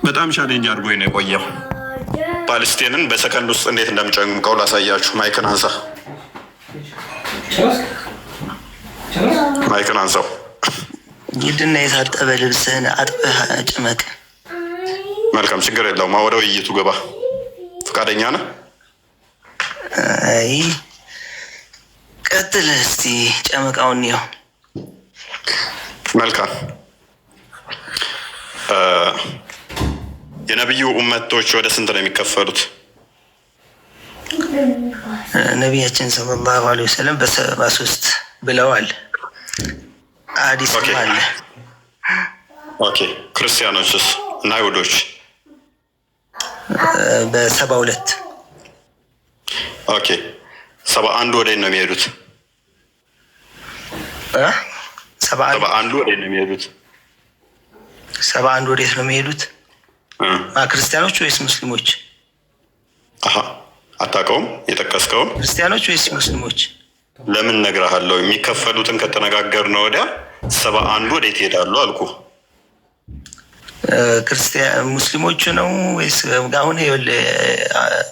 በጣም ቻሌንጅ አድርጎኝ ነው የቆየው። ፓለስቲንን በሰከንድ ውስጥ እንዴት እንደምጨምቀው ላሳያችሁ። ማይክን አንሳ፣ ማይክን አንሳው። ሂድና የታጠበ ልብስህን አጥበህ ጭመቅ። መልካም፣ ችግር የለውም። ወደ ውይይቱ ገባ። ፈቃደኛ ነህ? አይ ቀጥል እስቲ፣ ጨመቃውን ያው። መልካም። የነቢዩ ኡመቶች ወደ ስንት ነው የሚከፈሉት? ነቢያችን ሰለላሁ ዐለይሂ ወሰለም በ73 ብለዋል። ሐዲስ አለ። ኦኬ። ክርስቲያኖችስ እና አይሁዶች? በ72። ኦኬ። 71 ወዴት ነው የሚሄዱት? 71 ወዴት ነው የሚሄዱት? 71 ወዴት ነው የሚሄዱት? ክርስቲያኖች ወይስ ሙስሊሞች? አታውቀውም? የጠቀስከውም ክርስቲያኖች ወይስ ሙስሊሞች? ለምን እነግርሃለሁ። የሚከፈሉትን ከተነጋገርን ወዲያ 71 ወዴት ይሄዳሉ አልኩ። ክርስቲያን ሙስሊሞቹ ነው ወይስ አሁን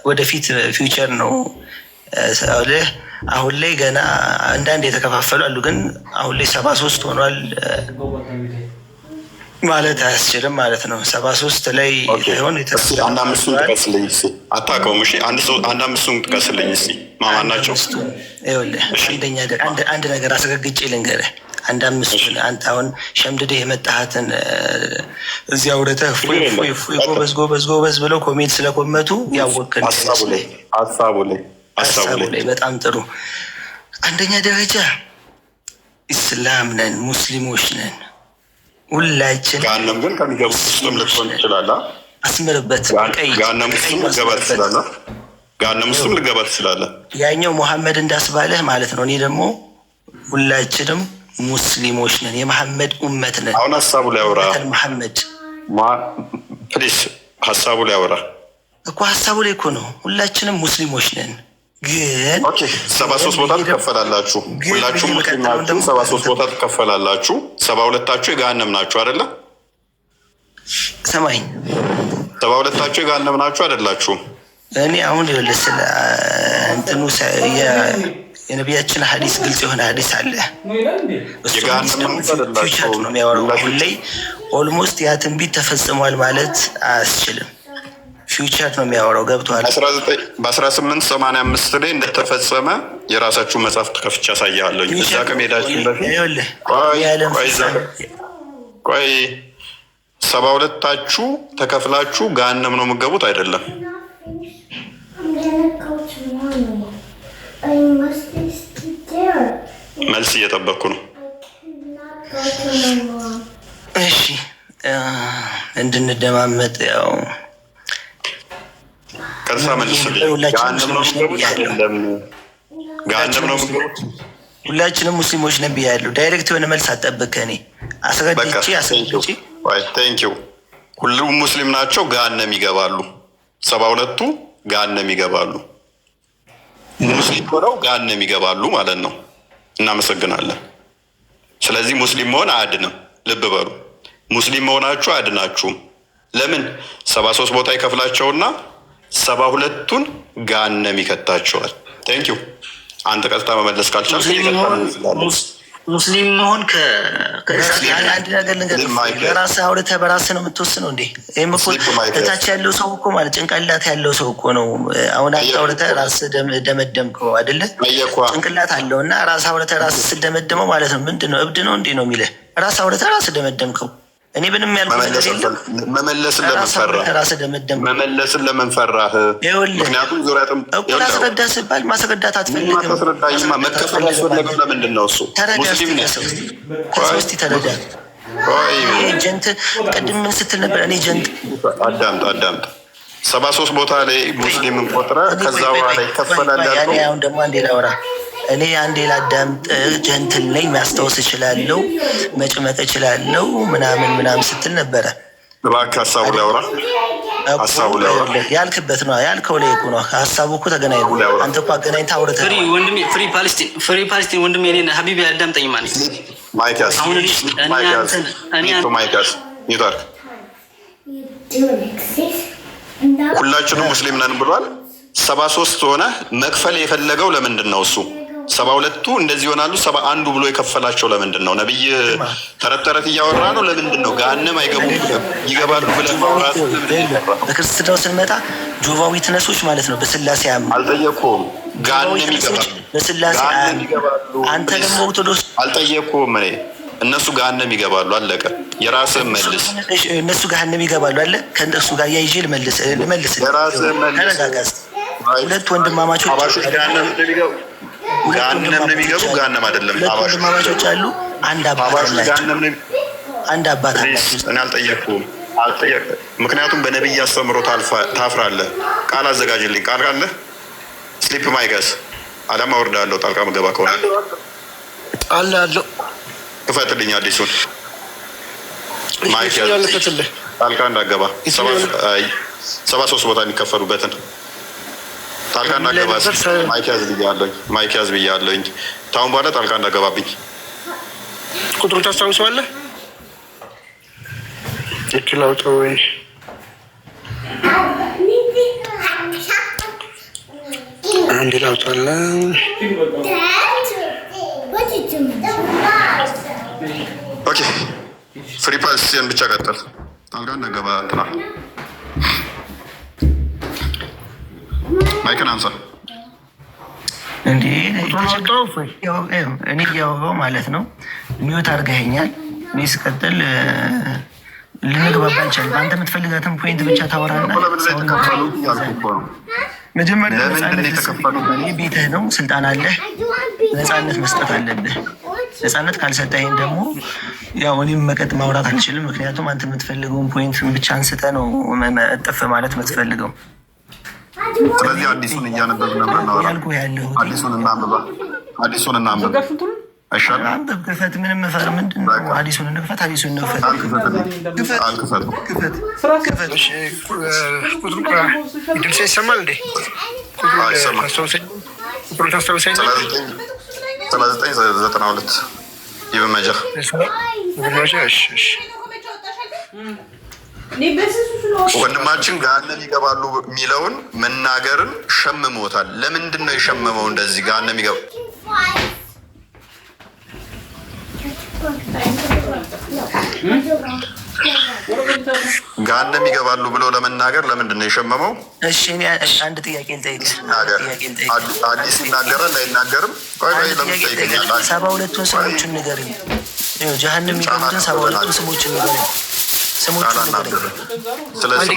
ወደፊት ፊውቸር ነው? አሁን ላይ ገና አንዳንድ የተከፋፈሉ አሉ፣ ግን አሁን ላይ 73 ሆኗል ማለት አያስችልም ማለት ነው። 73 ላይ ሳይሆን አንድ አምስቱን ጥቀስልኝ እስኪ። አታውቀውም? እሺ አንድ አምስቱን ጥቀስልኝ እስኪ። ማማን ናቸው? አንድ ነገር አስረግጬ ልንገርህ። አንድ አምስቱን አንተ አሁን ሸምድደህ የመጣሃትን እዚህ አውርተህ ጎበዝ ጎበዝ ብለው ኮሜንት ስለኮመቱ ያወቅን ሀሳቡ ላይ በጣም ጥሩ። አንደኛ ደረጃ ኢስላም ነን፣ ሙስሊሞች ነን ሁላችን። ጋነም ግን ከሚገቡት ውስጥም ልትሆን ትችላለህ። አስምርበት። ጋነም ውስጥም ልገባ ትችላለህ። ያኛው ሙሐመድ እንዳስባለህ ማለት ነው። እኔ ደግሞ ሁላችንም ሙስሊሞች ነን፣ የመሐመድ ኡመት ነን። አሁን ሀሳቡ ላይ አውራ መሐመድ ፕሊስ። ሀሳቡ ላይ አውራ እኮ። ሀሳቡ ላይ እኮ ነው። ሁላችንም ሙስሊሞች ነን። ግን 73 ቦታ ትከፈላላችሁ። ሁላችሁም ሙስሊም ናችሁ። 73 ቦታ ትከፈላላችሁ። 72ታችሁ የገሃነም ናችሁ አይደለ? ሰማኝ። 72ታችሁ የገሃነም ናችሁ አይደላችሁም? እኔ አሁን ስለ እንትኑ የነቢያችን ሐዲስ ግልጽ የሆነ ሐዲስ አለ። ፊውቸር ነው የሚያወራው። አሁን ላይ ኦልሞስት ያ ትንቢት ተፈጽሟል ማለት አያስችልም። ፊውቸር ነው የሚያወራው። ገብቶሃል? በ1885 ላይ እንደተፈጸመ የራሳችሁ መጽሐፍ ከፍቼ ያሳያለሁ። እዛ ከመሄዳችን በፊት ቆይ 72ታችሁ ተከፍላችሁ ገሃነም ነው የምትገቡት አይደለም? መልስ እየጠበቅኩ ነው። እሺ እንድንደማመጥ ያው ቀጥታ መልስልኝ። ገሃነም ነው የምትገቡት? ሁላችንም ሙስሊሞች ነን ብያለሁ። ዳይሬክት የሆነ መልስ አጠብቅ። ከእኔ አስረድቼ ቴንኪው። ሁሉም ሙስሊም ናቸው፣ ገሃነም ይገባሉ። 72ቱ ገሃነም ይገባሉ። ሙስሊም ሆነው ገሃነም ይገባሉ ማለት ነው። እናመሰግናለን። ስለዚህ ሙስሊም መሆን አያድንም። ልብ በሉ፣ ሙስሊም መሆናችሁ አያድናችሁም። ለምን? 73 ቦታ ይከፍላቸውና 72ቱን ገሃነም ይከታቸዋል። ቴንኪው። አንተ ቀጥታ መመለስ ካልቻልክ ሙስሊም መሆን አንድ ነገር ልንገርህ፣ በራስህ አውርተህ በራስህ ነው የምትወስነው እንዴ? ይህም እኮ እታች ያለው ሰው እኮ ማለት ጭንቅላት ያለው ሰው እኮ ነው። አሁን አንተ አውርተህ ራስህ ደመደምከው አይደለ? ጭንቅላት አለው እና ራስህ አውርተህ ራስህ ስደመድመው ማለት ነው ምንድን ነው እብድ ነው እንዴ ነው የሚልህ? ራስህ አውርተህ ራስህ ደመደምከው። እኔ ምንም ያልኩት ነገር የለም። መመለስን ለምን ፈራህ? ምክንያቱም ዙሪያ ላስረዳ ስባል ማስረዳት አትፈልግም። መከፈል ያስፈለገው ለምንድን ነው? እሱ ሙስሊም ነህ። ከሰው እስኪ ተረዳ። ጀንት ቅድም ምን ስትል ነበር? እኔ ጀንት አዳምጥ 73 ቦታ ላይ ሙስሊምን ቆጥረህ ከዛ በኋላ ይከፈላል ያልከው። አሁን ደግሞ አንዴ ላውራ። እኔ አንዴ ላዳምጥ። ጀንትል ነኝ፣ ማስታወስ እችላለሁ፣ መጭመቅ እችላለሁ ምናምን ስትል ነበረ። እባክህ ሀሳቡ ላይ አውራ። ያልክበት ነው ያልከው ላይ እኮ ነው ሀሳቡ እኮ ተገናኝ ነው። አንተ እኮ አገናኝተህ አውርተህ ፍሪ ፓለስቲን ወንድሜ እኔን ሀቢቢ አዳምጠኝ ማለት ማይክ ያዝ ሁላችንም ሙስሊም ነን ብሏል። 73 ሆነ መክፈል የፈለገው ለምንድን ነው? እሱ 72ቱ እንደዚህ ይሆናሉ፣ 71 ብሎ የከፈላቸው ለምንድን ነው? ነብይ ተረት ተረት እያወራ ነው። ለምንድን ነው ገሃነም አይገቡም ይገባሉ ብለን ማውራት? በክርስትናው ስንመጣ ጆቫዊ ዊትነሶች ማለት ነው በስላሴ አልጠየቁም። ገሃነም ይገባሉ በስላሴ አንተ ደግሞ ኦርቶዶክስ አልጠየቁም። እነሱ ገሃነም ይገባሉ። አለቀ። የራስህን መልስ። እነሱ ገሃነም ይገባሉ አለ። ከእነሱ ጋር ያይዤ ልመልስ። ተረጋጋ። ሁለት ወንድማማቾች ገሃነም ነው የሚገቡ። ገሃነም አይደለም። ወንድማማቾች አሉ። አንድ አባት አላቸው። እኔ አልጠየቅኩም። ምክንያቱም በነቢይ አስተምሮ ታፍራለህ። ቃል አዘጋጅልኝ። ቃል ካለ ስሊፕ ማይገስ አዳማ ወርዳለሁ። ጣልቃ መገባ ከሆነ አለ አለው ክፈትልኝ። አዲሱን ማይክ ጣልቃ እንዳገባ 73 ቦታ የሚከፈሉበትን ጣልቃ እንዳገባ ማይክ ያዝ ብያለሁኝ። ታሁን በኋላ ጣልቃ እንዳገባብኝ። ቁጥሩ ታስታውሰዋለህ? ይችላውጠው ወይ አንድ ላውጣለ። ኦኬ ፍሪ ፓለስቲን ብቻ ቀጥል። ጣልቃ እንዳገባ እንትና ማይክን አንሳ። እኔ እያወራሁ ማለት ነው። ሚዩት አድርገኸኛል። እኔ ስቀጥል ልንግባባ እንችላለን። አንተ የምትፈልጋትን ፖይንት ብቻ ታወራና መጀመሪያ ቤትህ ነው፣ ስልጣን አለህ፣ ነፃነት መስጠት አለብህ። ነፃነት ካልሰጠኸኝ ደግሞ ያው እኔም መቀጥ ማውራት አልችልም። ምክንያቱም አንተ የምትፈልገውን ፖይንት ብቻ አንስተ ነው እጥፍ ማለት የምትፈልገው። ስለዚህ አዲሱን እያነበብን ነበር ነው ያለው። አዲሱን እናንብባ አይሻልም? አንብብ፣ ክፈት። ምንም መፈር ምንድን ነው? አዲሱን እንክፈት። አዲሱን እንክፈት። ድምፅ ይሰማል እንዴ? ቁጥሩ ታስታውሰኝ። 3992 ይበመጃ ወንድማችን ገሃነም ይገባሉ የሚለውን መናገርን ሸምሞታል። ለምንድን ነው የሸመመው? እንደዚህ ገሃነም ይገባ ገሃነም ይገባሉ ብሎ ለመናገር ለምንድን ነው የሸመመው? እሺ እኔ አንድ ጥያቄ ልጠይቅህ። አዲስ ይናገራል አይናገርም? ለምን ትጠይቀኛለህ? 72ቱን ስሞችን ንገረኝ። ገሃነም የሚገቡትን 72ቱን ስሞችን ንገረኝ። ስሞቹን ንገረኝ። ስለዚህ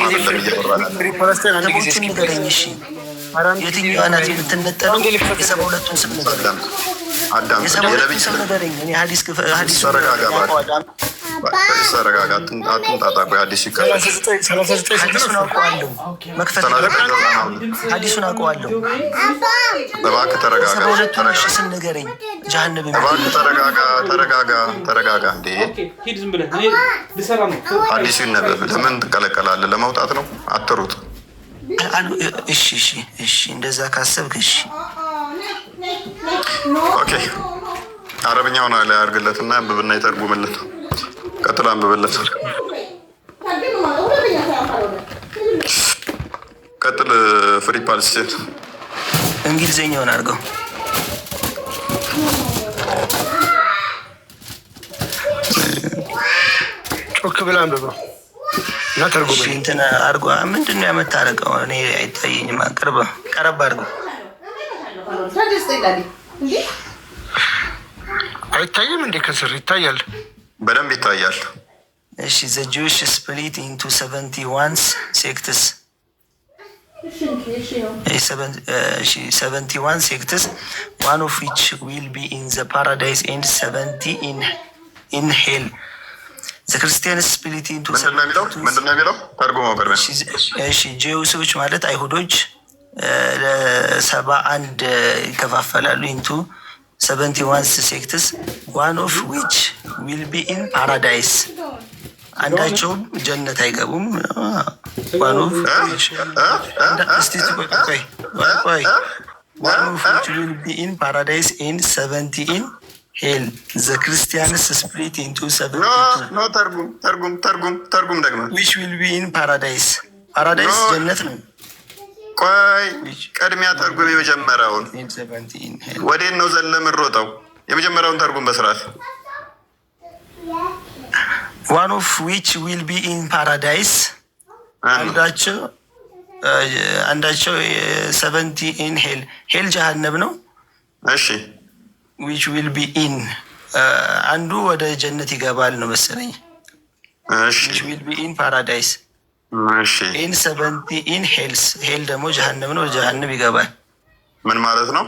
ስሞቹን ንገረኝ። እሺ የትኛዋ ናት የምትነጠለው? የ72ቱን ስም ንገረኝ። የ72ቱን ስም ንገረኝ። እኔ ሀዲስ ተረጋጋ። አትንጣጣ። አዲስ ይከፈል። ሀዲሱን አውቀዋለሁ። መክፈት ሀዲሱን አውቀዋለሁ። እባክህ ተረጋጋ። 72ቱን እሺ ስም ንገረኝ። ጀሃነም እባክህ ተረጋጋ። እንዴ አዲሱ ይነበብ። ለምን ትቀለቀላለህ? ለመውጣት ነው። አትሩጥ። እሺ እንደዛ ካሰብክ እሺ። ኦኬ አረብኛውን ላይ አድርግለትና አንብብና ይተርጉምልን። ቀጥል፣ አንብብለት። ቀጥል። ፍሪ ፓለስቲን እንግሊዝኛውን አድርገው። ጮክ ብለህ አንብበው እና ተርጉምልኝ። እንትን አድርጓ። ምንድን ነው የምታረገው? እኔ አይታየኝም። ቀረብ አድርገው። አይታይም እንዴ? ከስር ይታያል፣ በደንብ ይታያል። እሺ ዘ ጁዊሽ ስፕሊት ኢንቱ 71 ሴክትስ 71 ሴክትስ one of which will be in the paradise and 70 in hell. The Christians split into ምንድን ነው የሚለው? ተርጉመው ቅድሚያ። እሺ ጄውሶች ማለት አይሁዶች ለ71 ይከፋፈላሉ ኢንቱ 71 ሴክትስ one of which will be in paradise. አንዳቸውም ጀነት አይገቡም። one of which will be in paradise and 70 in ሄል ዘ ክርስቲያንስ ስፕሊት ኢንቱ ኖ ተርጉም ደግሞ ዊች ዊል ቢ ኢን ፓራዳይስ። ፓራዳይስ ጀነት ነው። ቆይ ቅድሚያ ተርጉም የመጀመሪያውን። ወዴት ነው ዘለ የምንሮጠው? የመጀመሪያውን ተርጉም በስርዓት። ዋን ኦፍ ዊች ዊል ቢ ኢን ፓራዳይስ አንዳቸው 70 ኢን ሄል። ሄል ጀሃነብ ነው። እሺ ዊች ዊል ቢ ኢን አንዱ ወደ ጀነት ይገባል ነው መሰለኝ። እሺ ዊች ዊል ቢ ኢን ፓራዳይስ። እሺ ኢን 70 ኢን ሄልስ። ሄል ደግሞ ጀሃነብ ነው። ጀሃነብ ይገባል። ምን ማለት ነው?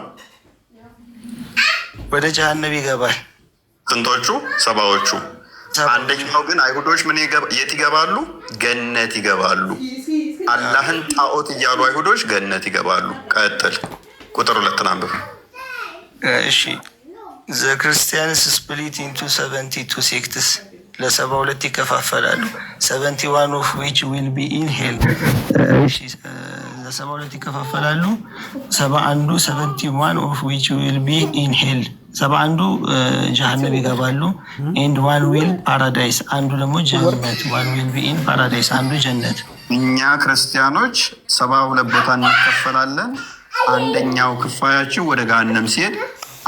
ወደ ጀሃነብ ይገባል። ስንቶቹ? ሰባዎቹ። አንደኛው ግን አይሁዶች የት ይገባሉ? ገነት ይገባሉ። አላህን ጣዖት እያሉ አይሁዶች ገነት ይገባሉ። ቀጥል። ቁጥር 2 አንብብ። እሺ ዘ ክርስቲያንስ ስፕሊት ኢንቱ 72 ሴክትስ። ለ72 ይከፋፈላሉ። 71 ኦፍ ዊች ዊል ቢ ኢን ሄል። ለ72 ይከፋፈላሉ። 71 ኦፍ ዊች ዊል ቢ ኢን ሄል። 71 ጀሃነብ ይገባሉ። ኤንድ ዋን ዊል ፓራዳይስ። አንዱ ደግሞ ጀነት። ዋን ዊል ቢ ኢን ፓራዳይስ። አንዱ ጀነት። እኛ ክርስቲያኖች 72 ቦታ እንከፈላለን። አንደኛው ክፋያችን ወደ ገሃነም ሲሄድ፣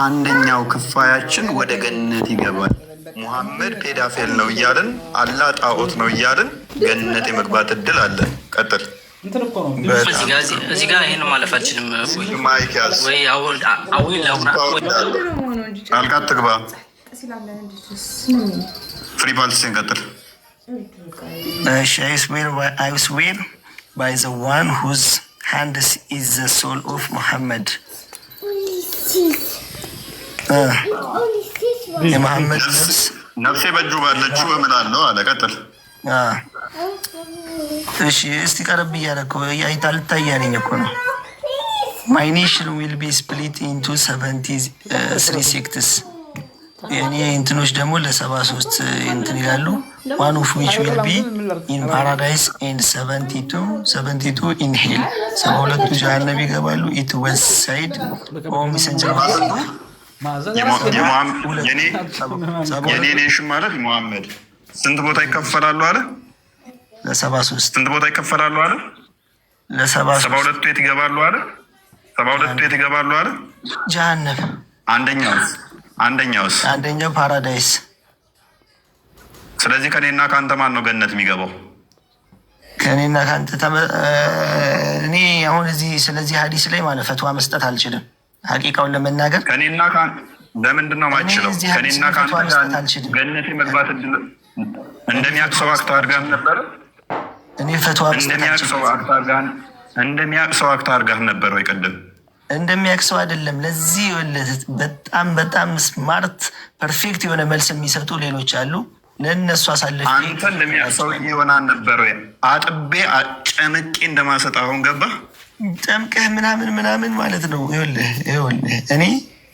አንደኛው ክፋያችን ወደ ገነት ይገባል። ሙሐመድ ፔዳፌል ነው እያልን አላህ ጣዖት ነው እያልን ገነት የመግባት እድል አለን። ቀጥል። እዚህ ጋር ይሄን ማለፍ አልችልም። ማይክ ያዝ ወይ አዊል አልቃት ትግባ። ፍሪ ፓልስቲን ቀጥል። I swear by the one whose hands is the soul of Muhammad. የመሐመድ ነፍሴ በእጁ ባለችው እምላለሁ አለ። ቀጥል። እሺ እስቲ ቀረብ እያደረከው ልታያለኝ እኮ ነው። My nation will be split into 73 sects. የኔ እንትኖች ደግሞ ለ73 እንትን ይላሉ። One of which will be in paradise and 72 in hell. 72 ጀሃነም ይገባሉ። It was said, O messenger of Allah. የኔ ኔሽን ማለት ሙሐመድ ስንት ቦታ ይከፈላሉ አለ? ለ73 ስንት ቦታ ይከፈላሉ አለ? ለ72 የት ይገባሉ አለ? 72 የት ይገባሉ አለ? ጀሃነም። አንደኛው ፓራዳይስ። ስለዚህ ከኔና ከአንተ ማን ነው ገነት የሚገባው? ከኔና ከአንተ እኔ አሁን እዚህ ስለዚህ ሀዲስ ላይ ማለት ፈትዋ መስጠት አልችልም። ሀቂቃውን ለመናገር ከኔና ለምንድን ነው ማችለው? ከኔና ከአንተ ገነት የመግባት እድል እንደሚያውቅ ሰው አክት አድርጋህ ነበረ። እኔ ፈትዋ እንደሚያውቅ ሰው አክት አድርጋህ ነበር ወይ? ቅድም እንደሚያውቅ ሰው አይደለም። ለዚህ በጣም ስማርት ፐርፌክት የሆነ መልስ የሚሰጡ ሌሎች አሉ። ለእነሱ አሳልፌ አንተ እንደሚያውቅ ሰው የሆናን ነበር ወይ? አጥቤ ጨምቄ እንደማሰጥ አሁን ገባህ? ጠምቀህ ምናምን ማለት ነው። ይኸውልህ እኔ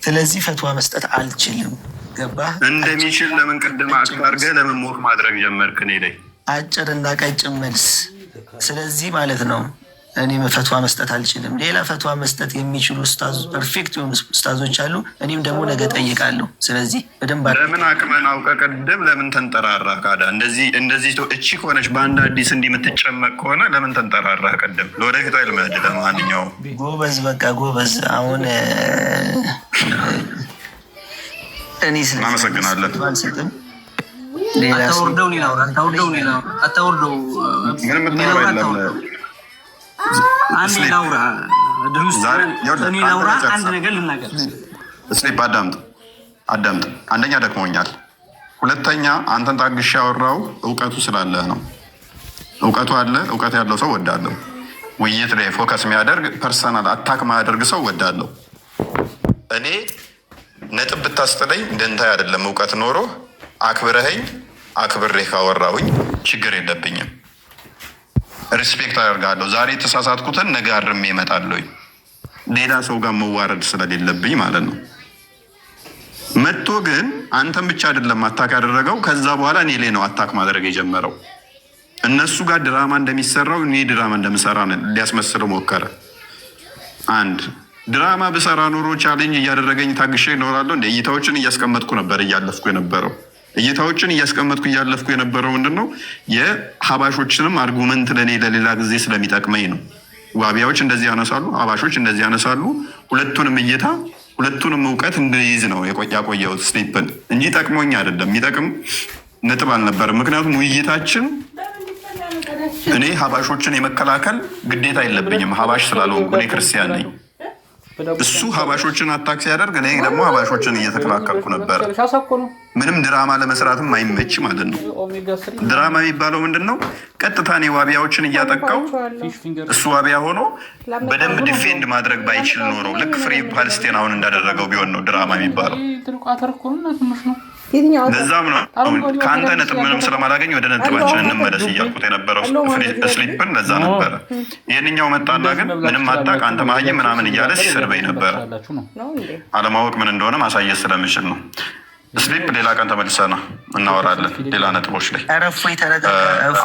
ስለዚህ ፈትዋ መስጠት አልችልም። ገባህ? እንደሚችል ለምን ቅድም አክት አድርገህ ለምን ሞት ማድረግ ጀመርክ? እኔ ላይ አጭር እና ቀጭን መልስ። ስለዚህ ማለት ነው እኔ ፈትዋ መስጠት አልችልም። ሌላ ፈትዋ መስጠት የሚችሉ ፐርፌክት የሆኑ ኡስታዞች አሉ። እኔም ደግሞ ነገ ጠይቃለሁ። ስለዚህ በደንብ ለምን አቅመን አውቀህ ቅድም ለምን ተንጠራራ? ካዳ እንደዚህ እቺ ከሆነች በአንድ አዲስ እንዲህ የምትጨመቅ ከሆነ ለምን ተንጠራራ? ቅድም ለወደፊቱ አይልመድ። ለማንኛውም ጎበዝ፣ በቃ ጎበዝ። አሁን እኔ እናመሰግናለን። አታውርደው አንድ ላውራ አንድ ነገር ልናገር። እስሊፕ አዳምጥ። አንደኛ ደክሞኛል፣ ሁለተኛ አንተን ታግሻ ያወራው እውቀቱ ስላለህ ነው። እውቀቱ አለ። እውቀት ያለው ሰው ወዳለሁ። ውይይት ላይ ፎከስ የሚያደርግ ፐርሰናል አታክ ማያደርግ ሰው ወዳለሁ። እኔ ነጥብ ብታስጥለኝ ደንታይ አይደለም። እውቀት ኖሮ አክብረኸኝ አክብሬ ካወራሁኝ ችግር የለብኝም። ሪስፔክት አደርጋለሁ። ዛሬ የተሳሳትኩትን ነገ አርሜ እመጣለሁ። ሌላ ሰው ጋር መዋረድ ስለሌለብኝ ማለት ነው። መጥቶ ግን አንተን ብቻ አይደለም አታክ ያደረገው። ከዛ በኋላ እኔ ላይ ነው አታክ ማድረግ የጀመረው። እነሱ ጋር ድራማ እንደሚሰራው እኔ ድራማ እንደምሰራ ሊያስመስለው ሞከረ። አንድ ድራማ ብሰራ ኖሮ ቻሌንጅ እያደረገኝ ታግሼ እኖራለሁ። እንደ እይታዎችን እያስቀመጥኩ ነበር እያለፍኩ የነበረው ምንድን ነው የሀባሾችንም አርጉመንት ለእኔ ለሌላ ጊዜ ስለሚጠቅመኝ ነው። ዋቢያዎች እንደዚህ ያነሳሉ፣ ሀባሾች እንደዚህ ያነሳሉ። ሁለቱንም እውቀት እንድይዝ ነው ያቆየሁት ስሊፕን እንጂ ጠቅሞኝ አይደለም። የሚጠቅም ነጥብ አልነበረም። ምክንያቱም ውይይታችን እኔ ሀባሾችን የመከላከል ግዴታ የለብኝም። ሀባሽ ስላልሆንኩ እኔ ክርስቲያን ነኝ። እሱ ሀባሾችን አታክ ሲያደርግ እኔ ደግሞ ሀባሾችን እየተከላከልኩ ነበረ። ምንም ድራማ ለመስራትም አይመች ማለት ነው። ድራማ የሚባለው ምንድን ነው? ቀጥታ እኔ ዋቢያዎችን እያጠቃው እሱ ዋቢያ ሆኖ በደንብ ዲፌንድ ማድረግ ባይችል ኖሮ ልክ ፍሪ ፓለስቲን አሁን እንዳደረገው ቢሆን ነው ድራማ የሚባለው። ለዛም ነው ከአንተ ነጥብ ምንም ስለማላገኝ ወደ ነጥባችን እንመለስ እያልኩት የነበረው ስሊፕን። ለዛ ነበረ ይህንኛው መጣና ግን ምንም አታውቅ አንተ መሀይም ምናምን እያለ ሲሰርበኝ ነበረ። አለማወቅ ምን እንደሆነ ማሳየት ስለምችል ነው። ስሊፕ ሌላ ቀን ተመልሰና እናወራለን ሌላ ነጥቦች ላይ። ረፎይ ተረጋጋ።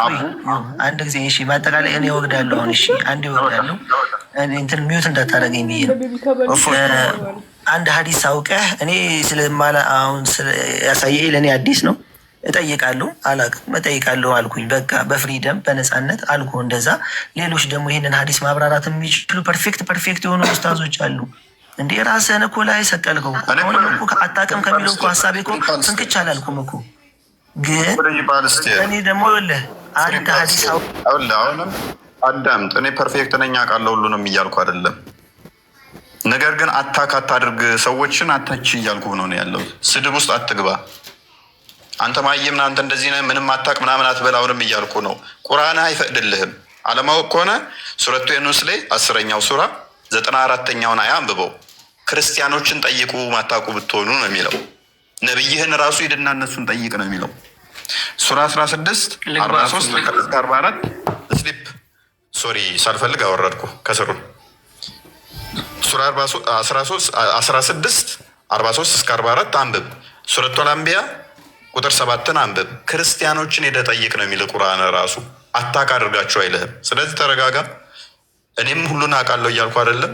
አንድ ጊዜ እሺ፣ በአጠቃላይ እኔ እወግዳለሁ። አሁን እሺ፣ አንድ እወግዳለሁ። እንትን ሚዩት እንዳታደርገኝ ብዬ ነው። አንድ ሀዲስ አውቀህ እኔ ስለማላ አሁን ያሳየህ ለእኔ አዲስ ነው። እጠይቃለሁ አላውቅም፣ እጠይቃለሁ አልኩኝ። በቃ በፍሪደም በነፃነት አልኩ እንደዛ። ሌሎች ደግሞ ይህንን ሀዲስ ማብራራት የሚችሉ ፐርፌክት የሆኑ ኡስታዞች አሉ። እንዴ ራስህን እኮ ላይ ሰቀልከው። አሁንም እኮ አታውቅም ከሚለው እኮ ሀሳቤ እኮ ፍንክች አላልኩም እኮ። ግን እኔ ደግሞ ይኸውልህ አንድ ሀዲስ አሁንም አዳምጥ። እኔ ፐርፌክት ነኝ አውቃለሁ ሁሉንም እያልኩ አይደለም። ነገር ግን አታክ አታድርግ፣ ሰዎችን አታች እያልኩ ነው ያለው። ስድብ ውስጥ አትግባ። አንተ ማየም አንተ እንደዚህ ነህ ምንም አታክ ምናምን አትበል አሁንም እያልኩ ነው። ቁርአንህ አይፈቅድልህም። አለማወቅ ከሆነ ሱረቱ ዩኑስ ላይ 10ኛው ሱራ 94ኛውን አያ አንብበው። ክርስቲያኖችን ጠይቁ ማታቁ ብትሆኑ ነው የሚለው። ነብይህን ራሱ ሂድና እነሱን ጠይቅ ነው የሚለው። ሱራ 16 43-44 ስሊፕ ሶሪ ሳልፈልግ አወረድኩ ከስሩ። ሱራ 16-43-44 አንብብ። ሱረቱል አንቢያ ቁጥር 7 አንብብ። ክርስቲያኖችን ሄደህ ጠይቅ ነው የሚል ቁርአን ራሱ። አታክ አድርጋቸው አይልህም። ስለዚህ ተረጋጋ። እኔም ሁሉን አውቃለሁ እያልኩ አይደለም።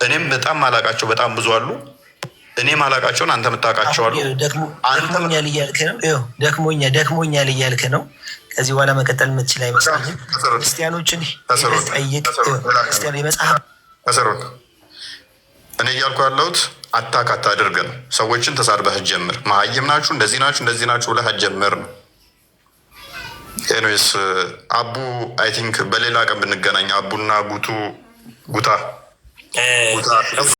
እኔም በጣም ማላቃቸው በጣም ብዙ አሉ። እኔም ማላቃቸውን አንተ የምታውቃቸው አሉ። ደክሞኛል እያልክ ነው። ከዚህ በኋላ መቀጠል የምትችል አይመስለኝም። ክርስቲያኖችን ጠይቅ። ክርስቲያኖ የመጽሐፍ ተሰሩት። እኔ እያልኩ ያለሁት አታክ አታድርግ ነው። ሰዎችን ተሳድበህ ጀምር። መሀይም ናችሁ እንደዚህ ናችሁ ብለህ ጀምር ነው። ኤኒዌይስ አቡ አይ ቲንክ በሌላ ቀን ብንገናኝ አቡና ጉታ